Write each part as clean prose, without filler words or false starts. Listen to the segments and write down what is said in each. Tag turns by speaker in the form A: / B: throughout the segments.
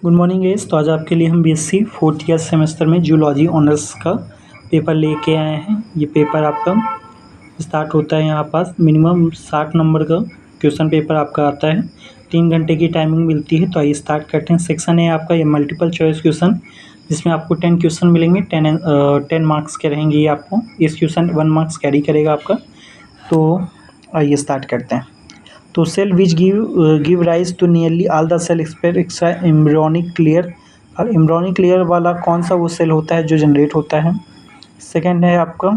A: Good morning guys. तो आज आपके लिए हम बीएससी फोर्थ ईयर सेमेस्टर में जूलॉजी ऑनर्स का पेपर लेके आए हैं। ये पेपर आपका स्टार्ट होता है, यहाँ पास मिनिमम 60 नंबर का क्वेश्चन पेपर आपका आता है। 3 घंटे की टाइमिंग मिलती है। तो आइए स्टार्ट करते हैं। सेक्शन है आपका ये मल्टीपल चॉइस क्वेश्चन, जिसमें आपको 10 क्वेश्चन मिलेंगे। 10 मार्क्स के रहेंगे ये आपको। इस क्वेश्चन 1 मार्क्स कैरी करेगा आपका। तो आइए स्टार्ट करते हैं। तो cell which give rise to nearly all the cell except embryonic layer. और एम्ब्रियोनिक लेयर वाला कौन सा वो सेल होता है जो जनरेट होता है। सेकंड है आपका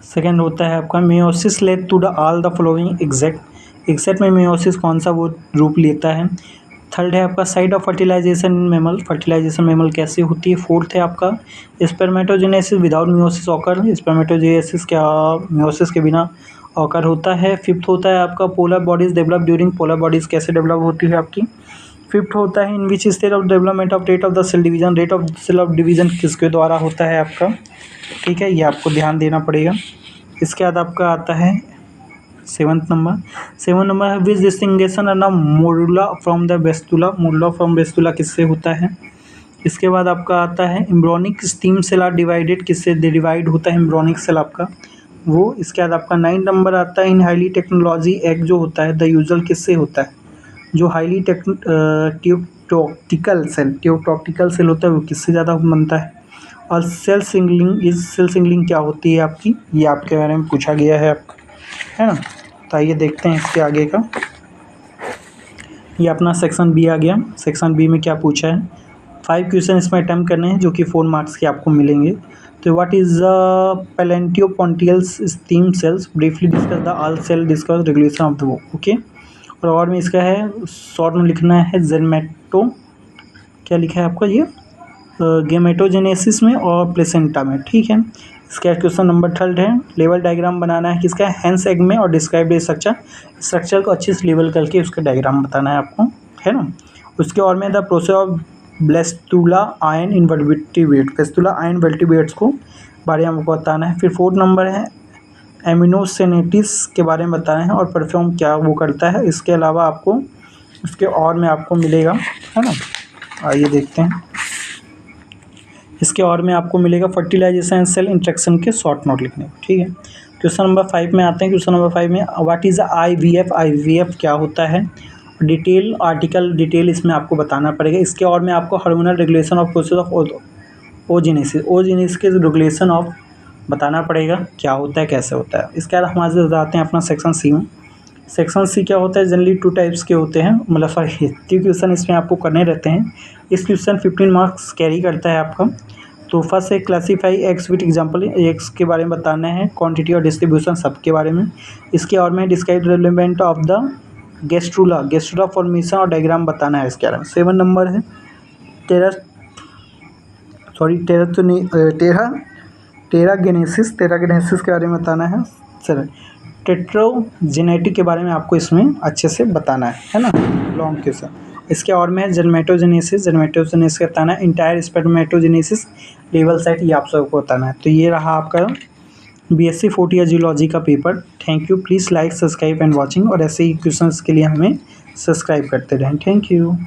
A: सेकंड होता है आपका meiosis led to the all the following exact में मेयोसिस कौन सा वो रूप लेता है। थर्ड है आपका site of fertilisation mammal, fertilisation mammal कैसे होती है। फोर्थ है आपका spermatogenesis without meiosis occur, spermatogenesis क्या मियोसिस के बिना ऑकर होता है। फिफ्थ होता है आपका polar bodies develop during, polar bodies कैसे डेवलप होती है आपकी। फिफ्थ होता है in which stage of development of rate of the cell division, rate of cell of division किसके द्वारा होता है आपका। ठीक है, ये आपको ध्यान देना पड़ेगा। इसके बाद आपका आता है सेवन नंबर है which distinction of morula from the blastula, morula from blastula किससे होता है। इसके बाद आपका आता है embryonic stem cell are divided, किससे डिवाइड होता है एम्ब्रियोनिक सेल आपका वो। इसके बाद आपका 9 नंबर आता है इन हाईली टेक्नोलॉजी एग जो होता है द यूजुअल किससे होता है। जो हाईली ट्यूबटॉक्टिकल सेल होता है वो किससे ज़्यादा बनता है। और सेल सिंगलिंग क्या होती है आपकी, ये आपके बारे में पूछा गया है आपका, है ना। तो आइए देखते हैं इसके आगे का। ये अपना सेक्शन बी आ गया। सेक्शन बी में क्या पूछा है। 5 क्वेश्चन इसमें अटैम्प्ट करने हैं जो कि 4 मार्क्स के आपको मिलेंगे। तो what is pluripotential stem cells, briefly discuss the all cell discuss regulation of the वो। ओके, और में इसका है शॉर्ट में लिखना है जेमेटो, क्या लिखा है आपका ये गेमेटोजेनेसिस में और प्लेसेंटा में। ठीक है, इसका क्वेश्चन नंबर 3 है लेवल डायग्राम बनाना है किसका हैंस एग में और डिस्क्राइब द स्ट्रक्चर को अच्छे से लेवल करके उसका डायग्राम बताना है आपको, है ना। उसके और में the process of blastula in invertebrate, blastula in vertebrates को बारे में आपको बताना है। फिर 4 नंबर है एमिनोसेनेटिस के बारे में बताना है और परफॉर्म क्या वो करता है। इसके अलावा आपको इसके और में आपको मिलेगा, है ना। आइए देखते हैं। इसके और में आपको मिलेगा फर्टिलाइजेशन सेल इंट्रैक्शन के शॉर्ट नोट लिखने को। ठीक है, क्वेश्चन नंबर 5 में आते हैं। क्वेश्चन नंबर 5 में व्हाट इज़ IVF क्या होता है। डिटेल इसमें आपको बताना पड़ेगा। इसके और में आपको hormonal regulation of process of oogenesis के रेगुलेशन ऑफ बताना पड़ेगा क्या होता है कैसे होता है। इसके बाद हम आज बताते हैं अपना सेक्शन सी में। सेक्शन सी क्या होता है, जनरली 2 टाइप्स के होते हैं, मतलब सॉरी 3 क्वेश्चन इसमें आपको करने रहते हैं। इस क्वेश्चन 15 मार्क्स कैरी करता है आपका। तो फर्स्ट है classify x with example, x के बारे में बताना है, क्वांटिटी और डिस्ट्रीब्यूशन सब के बारे में। इसके और में describe development of the gastrula formation और डायग्राम बताना है इसके बारे में। 7 नंबर है टेरागेनेसिस के बारे में बताना है। सर टेट्रोजेनेटिक के बारे में आपको इसमें अच्छे से बताना है ना, लॉन्ग क्वेश्चन। इसके और में है जेमेटोजेनेसिस बताना है। इंटायर स्पर्मेटोजेनेसिस लेवल साइट ये आप सबको बताना है। तो ये रहा आपका बीएससी 4th ईयर जियोलॉजी का paper. Thank you, please like subscribe and watching, और ऐसे ही क्वेश्चंस के लिए हमें सब्सक्राइब करते रहें। Thank you.